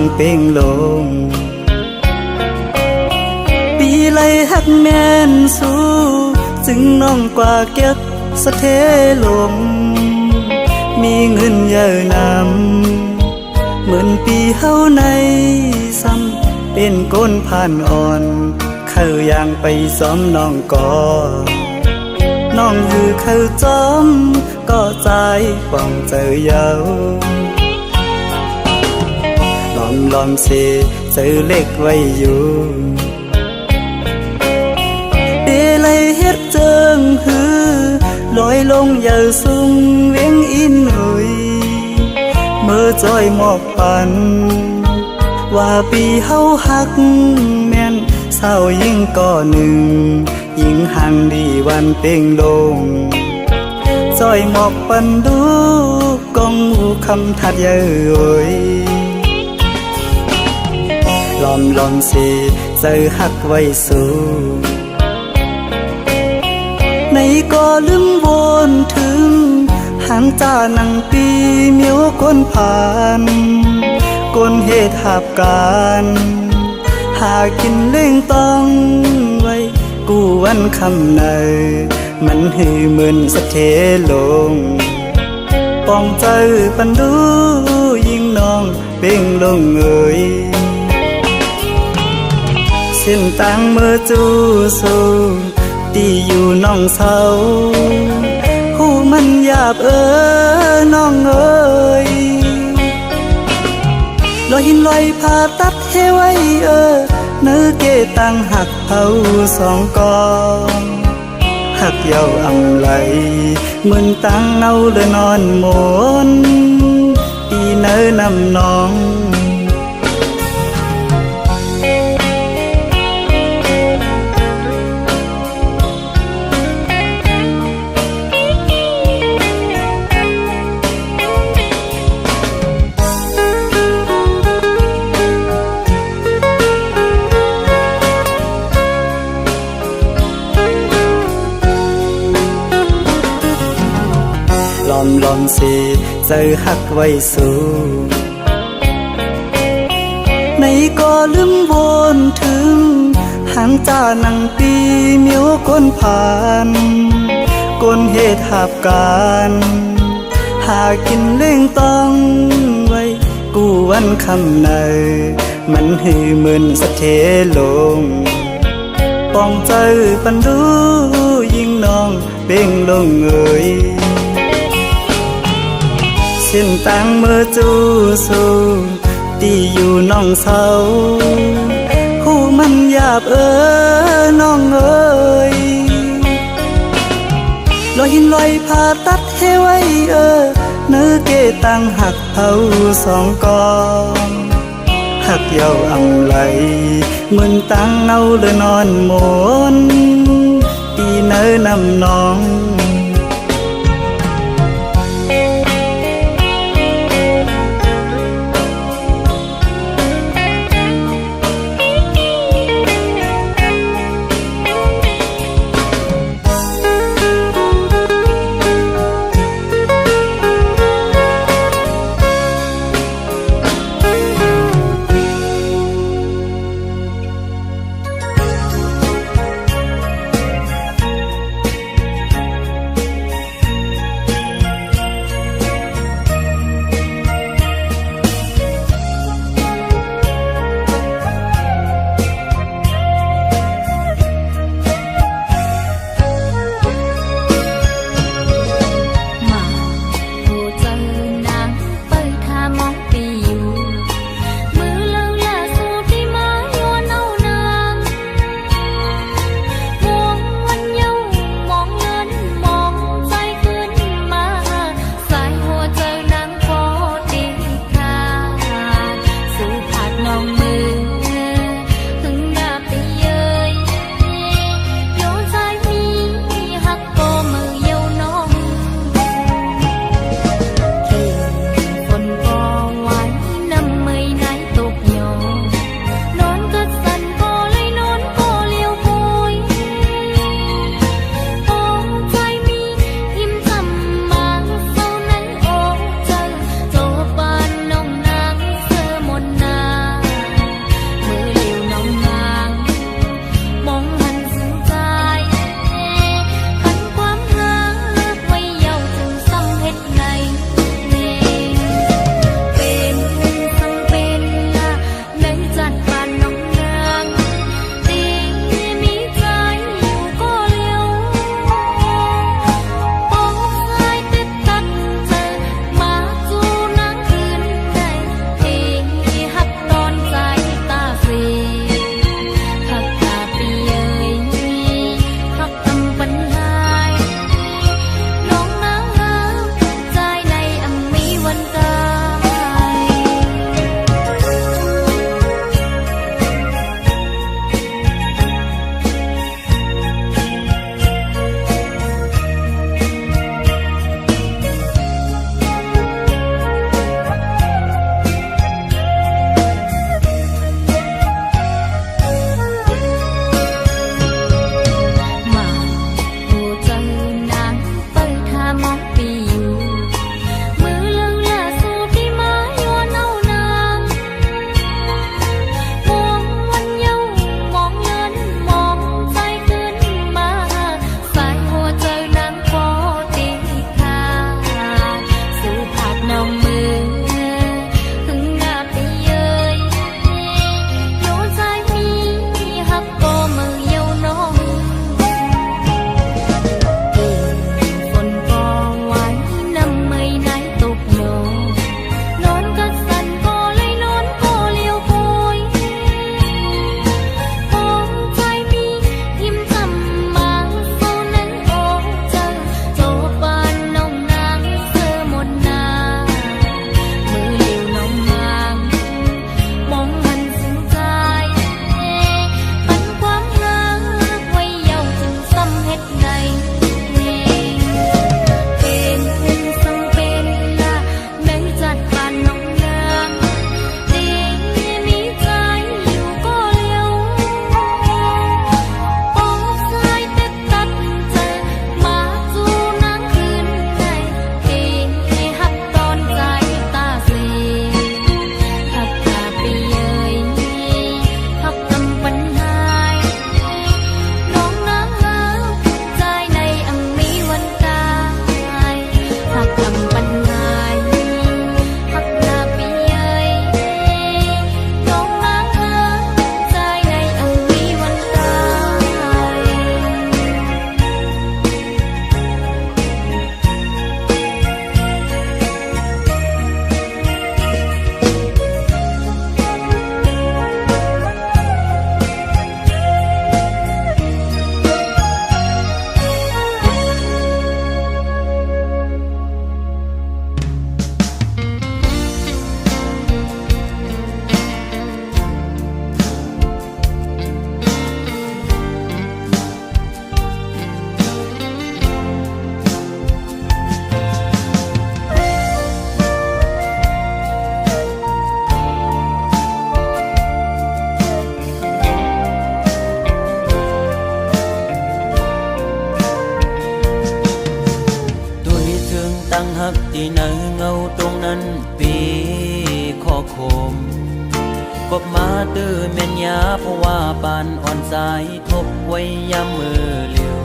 องเป่งลงปีไล่หักแม่นสู้จึงน้องกว่าเก็บสะเทลมมีเงินเยอะนำเหมือนปีเฮาในซ้ำเป็นก้นผ่านอ่อนเข้าย่างไปซ้อมน้องก่อน้องคือเข้าจอมก็ใจป้องเจอเยาลอมเสเจอเล็กไว้อยู่เดลัยเฮ็ดเจิงหือลอยลงเยาสูงเวียงอินหุยเมื่อจอยหมอกปันว่าปีเฮาหักแม่นเศร้ายิ่งก่อหนึ่งยิ่งห่างดีวันเป่งลงจอยหมอกปันดูกองหูคำทัดเย้ยลอมสิเจอหักไว้สู้ในก็ลืมวนถึงหางจานังปีเมียวก้นผ่านก้นเหตุหาบการหากินเล่งต้องไว้กูวันคำในมันหือเหมือนสะเทลงป้องเจอปันดูยิ่งน้องเป่งลงเอ่ยเส้นต่างเมื่อจูสู้ตีอยู่น้องเศร้าหูมันหยาบน้องเอ๋ยลอยหินลอยผ่าตัดให้ไว้เนื้อเกตังหักเผาสองกองหักเยาอำไหลเหมือนตังเนาเลยนอนหมนปีเนื้อนำน้องลอมสิเจอหักไว้สู้ในก็ลืมวนถึงหางจานังปีเมียวก้นผ่านก้นเหตุหาบการหากินเล่งต้องไว้กูวันคำในมันหือเหมือนสะเทลงป้องเจอปันดูยิ่งน้องเป่งลงเอ่ยเส้นต่างเมื่อจูสู้ตีอยู่น้องเศร้าหูมันหยาบน้องเอ๋ยลอยหินลอยผ่าตัดให้ไว้เนื้อเกตังหักเผาสองกองหักเยาอำไหลเหมือนตังเนาเลยนอนหมนปีเนื้อนำน้อง ที่เนเงาตรงนั้นปีข้อคมกบมาตื้อแม่นยาเพราะว่าปานอ่อนสายทบไว้ยามมือเลียว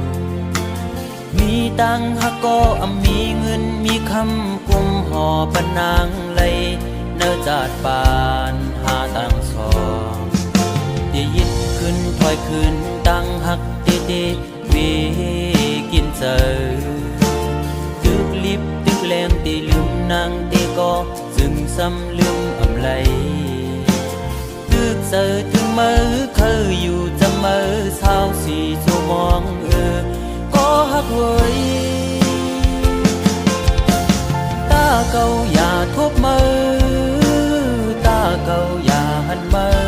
มีตังฮักก็มีเงินมีคำกุมห่อปนางไหลเนื้อจาดปานหาตังสองที่ยิดขึ้นถอยขึ้นตังฮักตีตีวีกินเจอตึกลิบตึกแรงตีลืมนางตีก็ซึ่งซ้ำลืมไหลตึกเจอถึงมือเคยอยู่จะมือเศร้าสีชูมองก็ฮักเว้ยตาเก่าอย่าทบมือตาเก่าอย่าหันมือ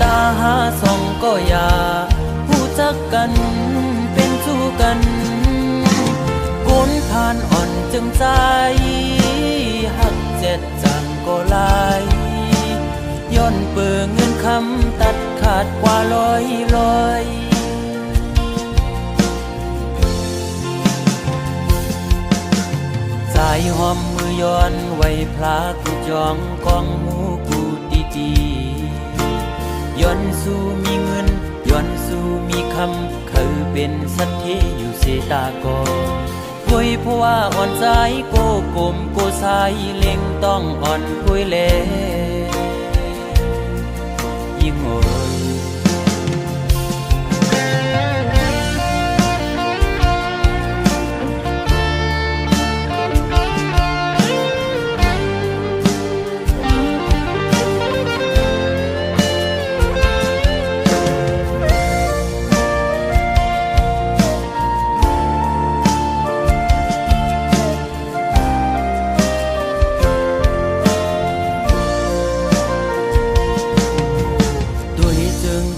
ตาหาส่องก็อย่าผู้จักกันเป็นสู้กันกุนผ่านอ่อนจึงใจหักเจ็ดจังก็ลายย้อนเปื่อเงินคำตัดขาดกว่าลอยสายหอมมือย้อนไว้พลากูจองกองหมูกูตีย้อนสู้มีเงินย้อนสู้มีคำเคยเป็นสัตย์อยู่เสตากอคุยเพราะว่าอ่อนใจโกกลมโกสายเล็งต้องอ่อนคุยเล่ยิ่งโอย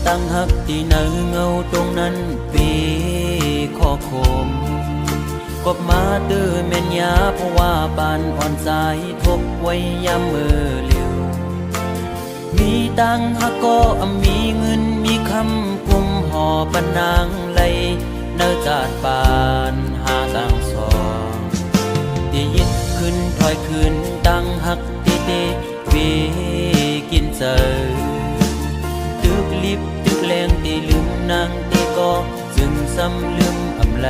ตั้งหักที่เนื้อเงาตรงนั้นปีข้อคมกบมาตื้อแม่นยาเพราะว่าปานอ่อนสายทบไว้ยามมือเลียวมีตังหักก็มีเงินมีคำกุมห่อปนางไหลเนื้อจาดปานหาตังสองที่ยิดขึ้นถอยขึ้นตังหักตีตีวีกินเจอตึกลิบตึกแรงตีลืมนางตีก็จึงซ้ำลืมไหล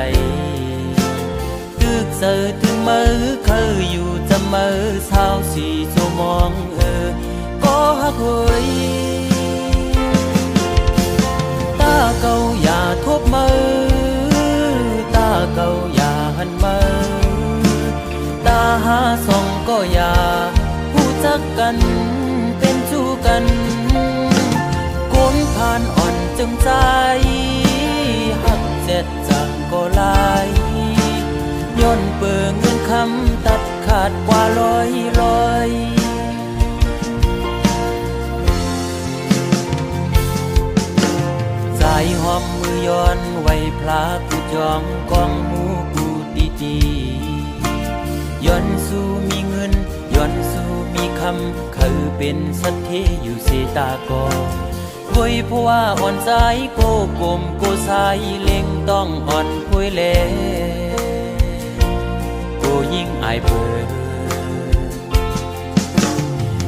ตึกเสือถึงมือเคยอยู่จะมือเศร้าสีชูมองก็ฮักเว้ยตาเก่าอย่าทบมือตาเก่าอย่าหันมือตาหาส่องก็อย่าผู้จักกันเป็นชู้กันคนผ่านอ่อนจึงใจหักเจ็ดจังก็ลายย้อนเปื่อเงินคำตัดขาดกว่าลอยสายหอมมือย้อนไว้พลากูจองกองหมูกูตีย้อนสู้มีเงินย้อนสู้มีคำเคยเป็นสัตย์อยู่เสตากอคุยเพราะว่าอ่อนใจโกกลมโกสายเล็งต้องอ่อนคุยเล่โกยิ่งอายเปิด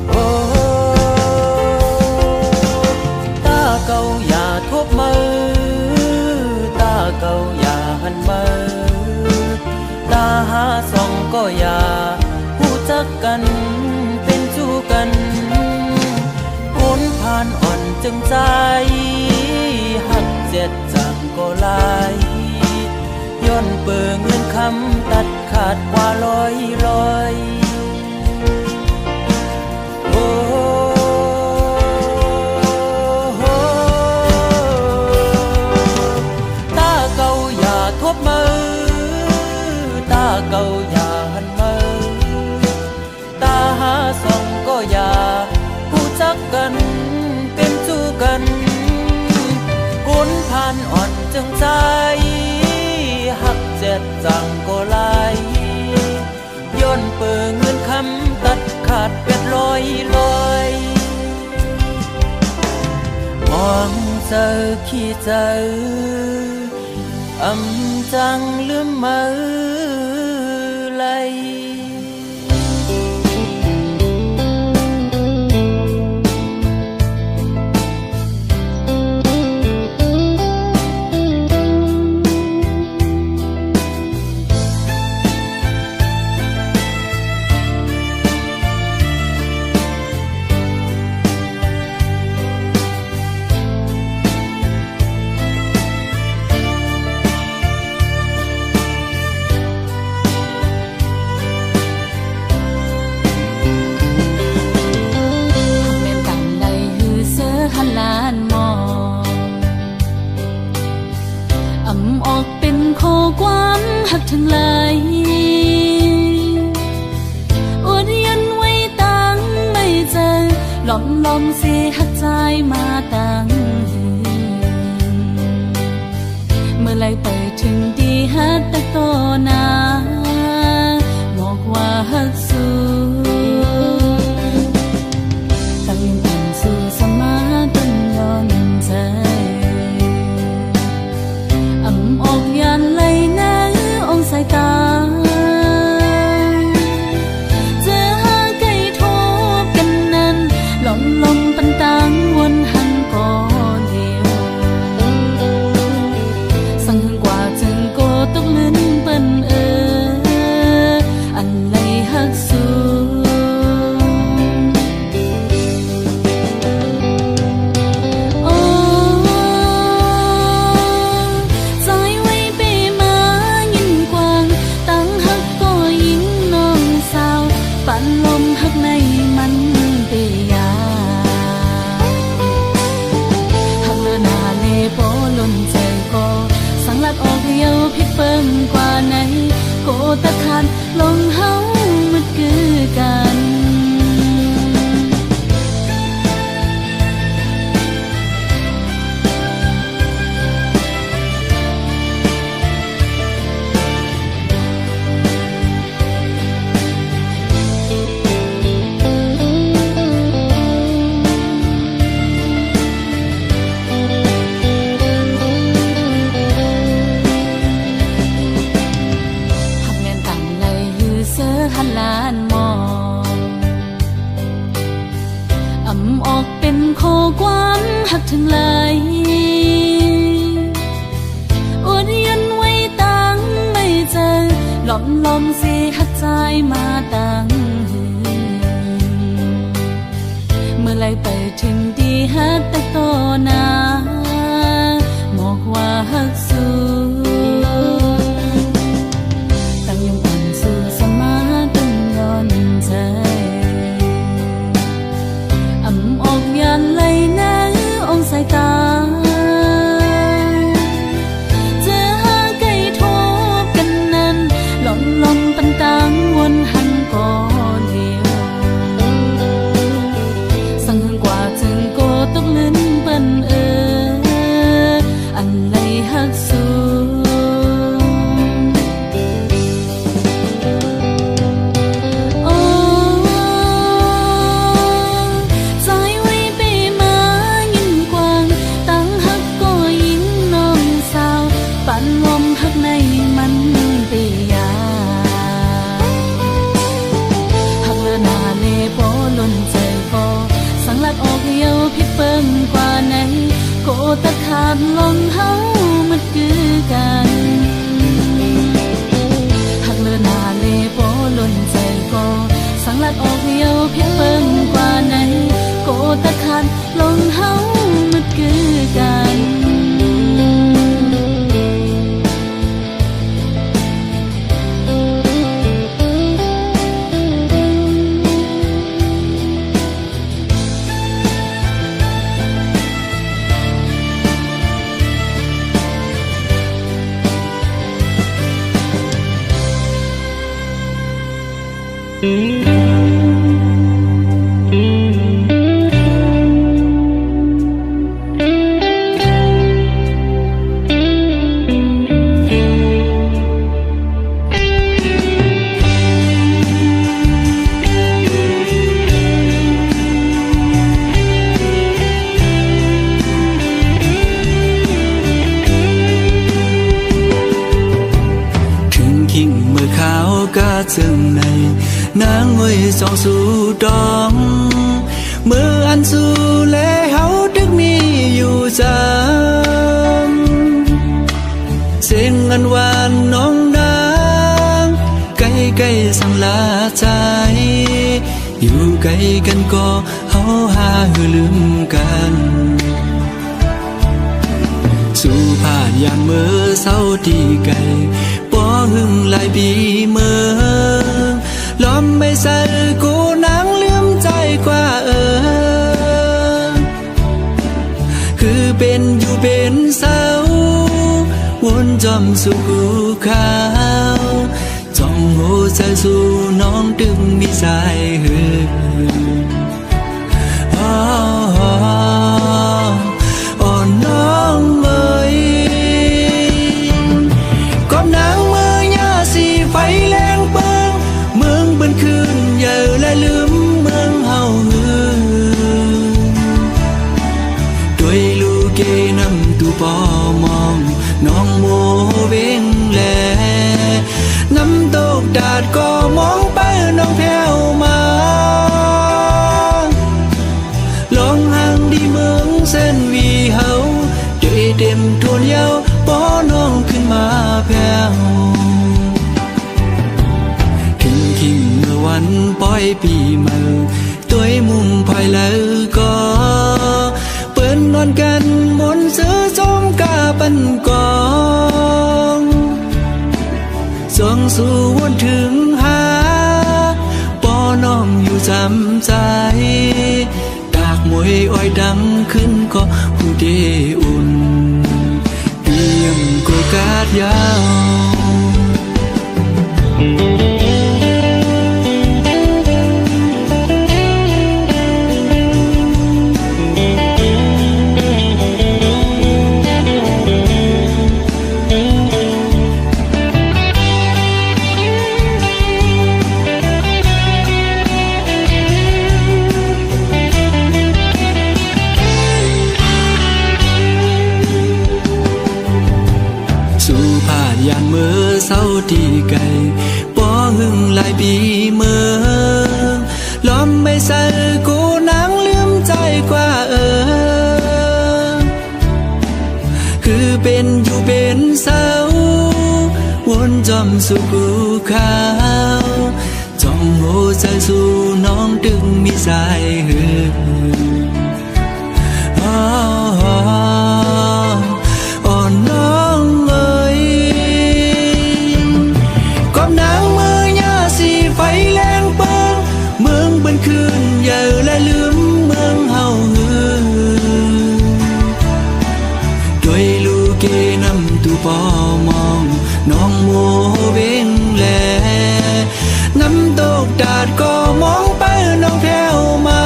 โอ้ตาเก่าอย่าทบมือตาเก่าอย่าหันมือตาหาส่องก็อย่าผู้จักกันเป็นชู้กันคนผ่านอ่อนจึงใจหักเจ็ดจังก็ลายย้อนเปื่อเงินคำตัดขาดกว่าลอยโอ้ตาเก่าอย่าทบมือตาเก่าอย่าหันมือตาหาส่องก็อย่าผู้จักกันเป็นชู้กันกุนผ่านอ่อนจึงใจหักเจ็ดจังก็ลายย้อนเปื่อเงินคำตัดขาดเป็ดลอยมองเจอขี้เจอจังลืมมือไหล ออกเป็นข้อความหักทั้งหลายอดยันไว้ตั้งไม่เจอหลอมเสียหักใจมาตั้งเมื่อไรไปถึงดีฮักแต่โตนาบอกว่าฮักสู้ตั้งยังอ่อนสู่สมาตั้งย้อนใจออกยันเลยนะองสายตาเจอหาไก่ทบกันนั้นลมปันตังวนหันก่อนเดียวสั่งหึงกว่าจึงโกตกลิ้นเปิ้นอันเลยฮักสู้ลมหักในมันเตียหักเลือหน้าเลโปล้นใจก็สังลัดออกเดียวพิดเปิ้งกว่าไหนโกตะคันลงเฮามันคือกันลานมองออกเป็นข้อความหักทั้งหลายอดยันไว้ตั้งไม่เจอหลอมเสียหักใจมาตั้งเมื่อไรไปถึงดีฮักแต่โตนาบอกว่าฮักสู้ตั้งยังอ่อนสู่สมาใจออกยันเลยนะองสายตาเจอหาไก่ทบกันนั้นลมปันตังวนหันก่อนเดียวสั่งหึงกว่าจึงโกตกลิ้นเปิ้นอันเลยฮักสู้ลมหักในมันเตียหักเลือหน้าเลโปล้นใจก็สังลัดออกเดียวพิดเปิ้งกว่าไหนโกตะขาดลมเฮามันคือกันหักเลือหน้าเลโปล้นใจก็สังลัดออกเดียวพิดเปิ้งกว่าไหนโกตะขาดลมเฮามันคือกันก็จึง นางเวยสองสู่ดองเมื่ออันสู่และเฮาดึกมีอยู่จำเสียงอันหวานน้องนางใกล้ๆสังลาใจอยู่ใกล้กันก็เฮาหาหือลืมกันสู่ผ่านยามเมื่อเศร้าที่ไกลป้อหึงหลายปีเมื่อล้อมไม่ใส่กูนางลืมใจกว่าคือเป็นอยู่เป็นเศร้าวนจอมสู่กูขาวจ้องหัวใจสู่น้องดึงมีสายหืออ่อนน้องเอ๋ยก้มนางเมื่อยาสีไฟแรงเปิงเมืองบนคืนอย่าและลืมเมืองเฮาหือด้วยลูกเกนำตูปอมองน้องโมเวงแลน้ำตกดาดก็มองไปน้องแผ่วมาลองห่างดีเมืองเส้นวีเฮาด้วยเต็มทวนเยาป้อน้องขึ้นมาแผ่วคิงเมื่อวันปล่อยปีเมื่อตัวมุงภายแล้วก็เปิ้นนอนกันบนเสือจมกาปันกองส่องสู่วนถึงหาป้อน้องอยู่จำใจดากมวยอ้อยดังขึ้นก็ผู้เดอุ่นเตรียมโกกาดยาวยามเมื่อเศร้าที่ไกลป้อหึงหลายปีเมื่อล้อมไม่ใส่กูนางลืมใจกว่าคือเป็นอยู่เป็นเศร้าวนจอมสู่กูขาวจ้องโหใจสู่น้องดึงมีสายหืออ่อนน้องเอ๋ยก้มนางเมื่อยาสีไฟแรงเปิงเมืองบนคืนอย่าและลืมเมืองเฮาหือด้วยลูกเกนำตูปอมองน้องโมเวงแลน้ำตกดาดก็มองไปน้องแผ่วมา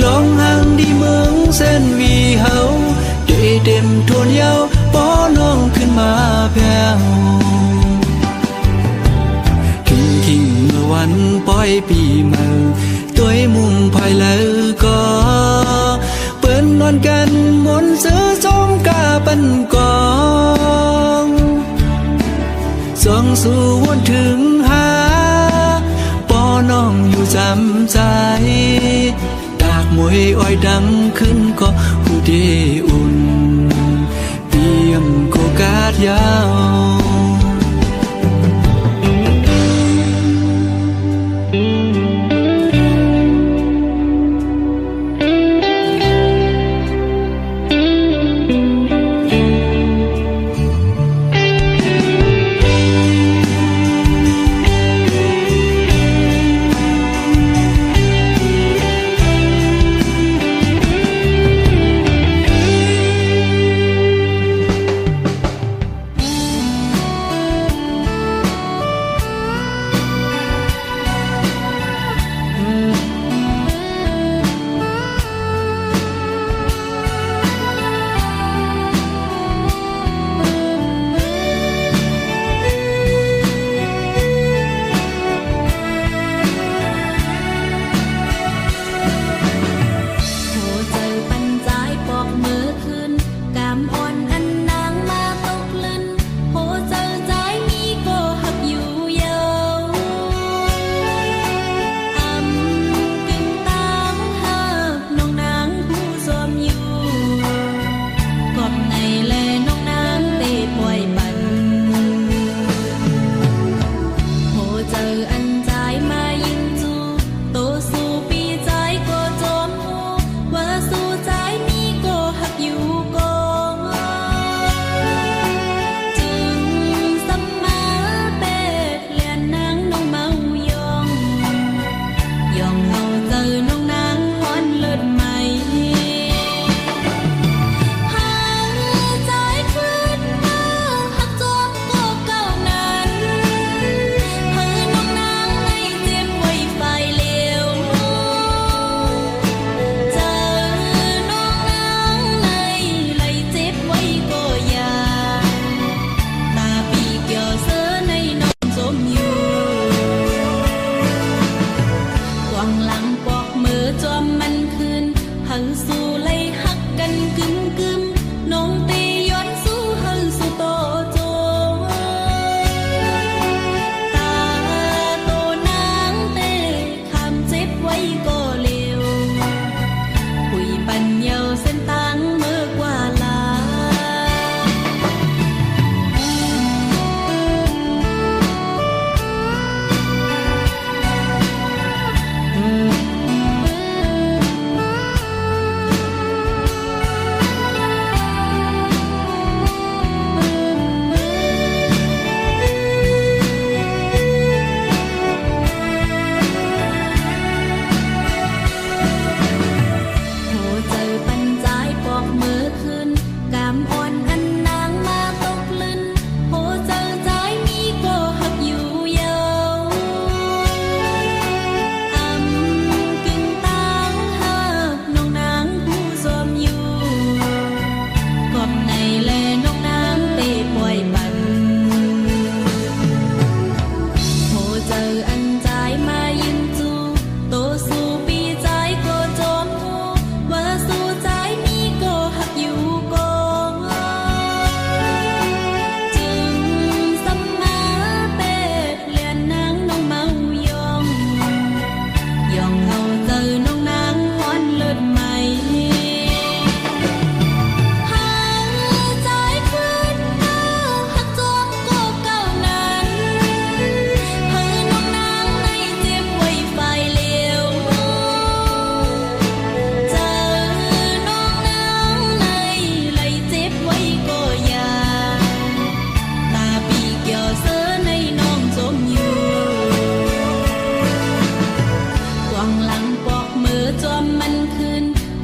ลองห่างดีเมืองเส้นวีเฮาได้เต็มทวนเยาป้อน้องขึ้นมาแผ่วคิงเมื่อวันปล่อยปีเมื่อตัวมุงภายแล้วก็เปิ้นนอนกันบนเสือจมกาปันกองส่องสู่วนถึงหาป้อน้องอยู่จำใจดากมวยอ้อยดังขึ้นก็หูเดอุ่นเตรียมโกกาดยาว หังสู้ไล่หักกันกึมกึมน้องเตย้อนสู้หังสู้โตโจตาโตนางเตคำเจ็บไว้ก็เร็วคุยปัญเยาเส้นตังเมื่อกว่าลา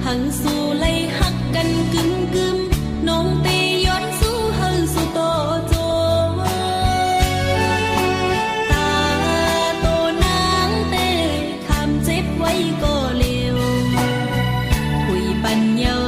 หังสู้ไล่หักกันกึมกึมน้องเตย้อนสู้หังสู้โตโจตาโตนางเตคำเจ็บไว้ก็เร็วคุยปัญเยา